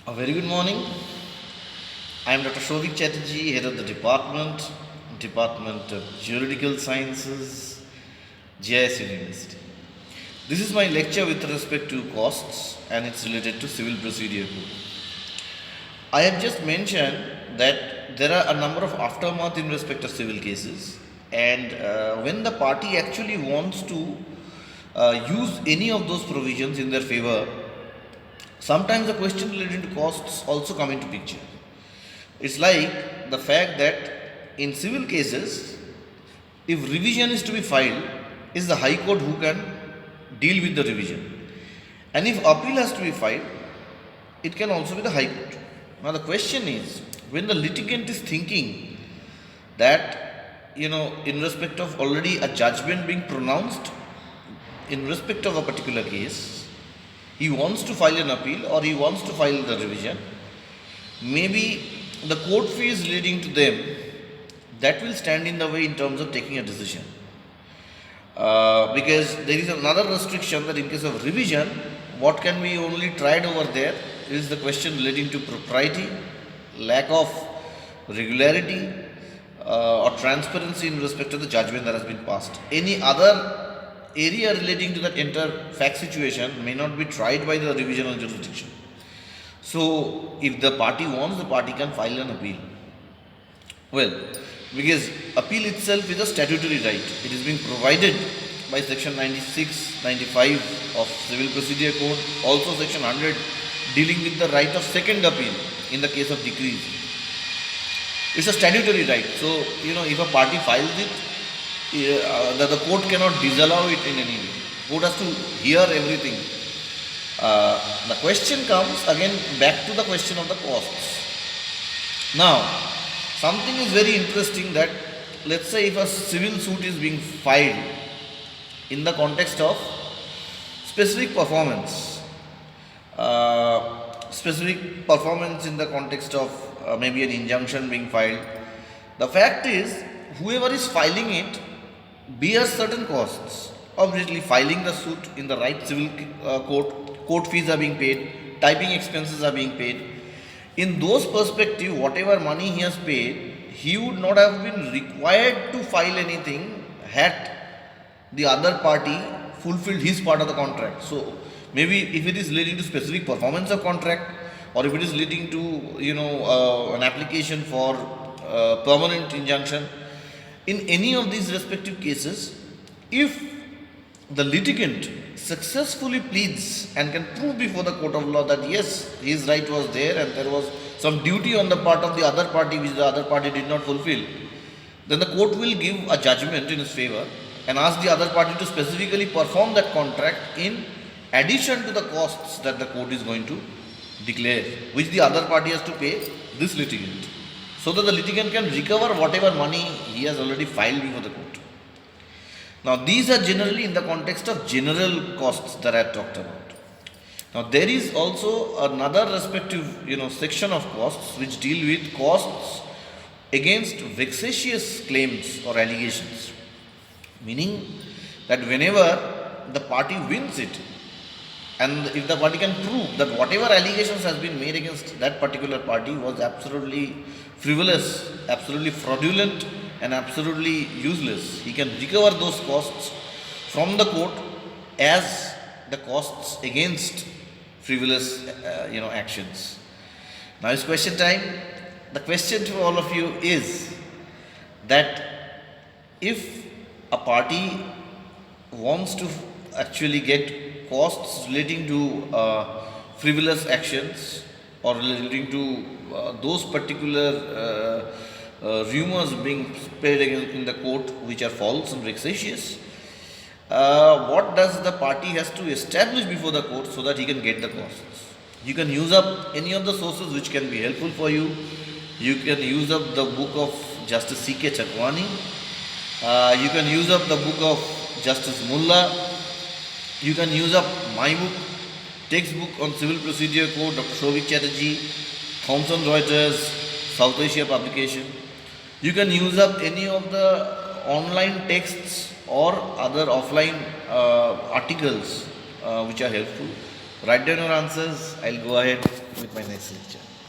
A very good morning. I am Dr. Shovik Chatterjee, head of the Department of Juridical Sciences, JIS University. This is my lecture with respect to costs and it's related to Civil Procedure Code. I have just mentioned that there are a number of aftermath in respect of civil cases, and when the party actually wants to use any of those provisions in their favor, sometimes the question related to costs also come into picture. It's like the fact that in civil cases, if revision is to be filed, is the High Court who can deal with the revision. And if appeal has to be filed, it can also be the High Court. Now the question is, when the litigant is thinking that, in respect of already a judgment being pronounced, in respect of a particular case, he wants to file an appeal or he wants to file the revision, maybe the court fees leading to them, that will stand in the way in terms of taking a decision. Because there is another restriction that in case of revision, what can be only tried over there is the question relating to propriety, lack of regularity, or transparency in respect of the judgment that has been passed. Any other area relating to that entire fact situation may not be tried by the revisional jurisdiction. So, if the party wants, the party can file an appeal. Well, because appeal itself is a statutory right. It is being provided by section 96, 95 of Civil Procedure Code, also section 100 dealing with the right of second appeal in the case of decrees. It's a statutory right. So, if a party files it, the court cannot disallow it in any way. Court has to hear everything. The question comes again back to the question of the costs. Now, something is very interesting that, let's say if a civil suit is being filed in the context of specific performance in the context of maybe an injunction being filed, the fact is whoever is filing it bears certain costs. Obviously, filing the suit in the right civil court fees are being paid, typing expenses are being paid. In those perspective, whatever money he has paid, he would not have been required to file anything had the other party fulfilled his part of the contract. So maybe if it is leading to specific performance of contract, or if it is leading to an application for permanent injunction, in any of these respective cases, if the litigant successfully pleads and can prove before the court of law that yes, his right was there and there was some duty on the part of the other party which the other party did not fulfill, then the court will give a judgment in his favor and ask the other party to specifically perform that contract in addition to the costs that the court is going to declare, which the other party has to pay this litigant, so that the litigant can recover whatever money he has already filed before the court. Now, these are generally in the context of general costs that I talked about. Now, there is also another respective, section of costs which deal with costs against vexatious claims or allegations. Meaning that whenever the party wins it, and if the party can prove that whatever allegations has been made against that particular party was absolutely frivolous, absolutely fraudulent, and absolutely useless, he can recover those costs from the court as the costs against frivolous actions. Now it's question time. The question to all of you is that if a party wants to actually get costs relating to frivolous actions or relating to those particular rumors being spread in the court which are false and vexatious, what does the party has to establish before the court so that he can get the costs? You can use up any of the sources which can be helpful for you. You can use up the book of Justice C.K. Chakwani. You can use up the book of Justice Mullah. You can use up my book, textbook on Civil Procedure Code, Dr. Shovik Chatterjee, Thomson Reuters, South Asia publication. You can use up any of the online texts or other offline articles which are helpful. Write down your answers. I'll go ahead with my next lecture.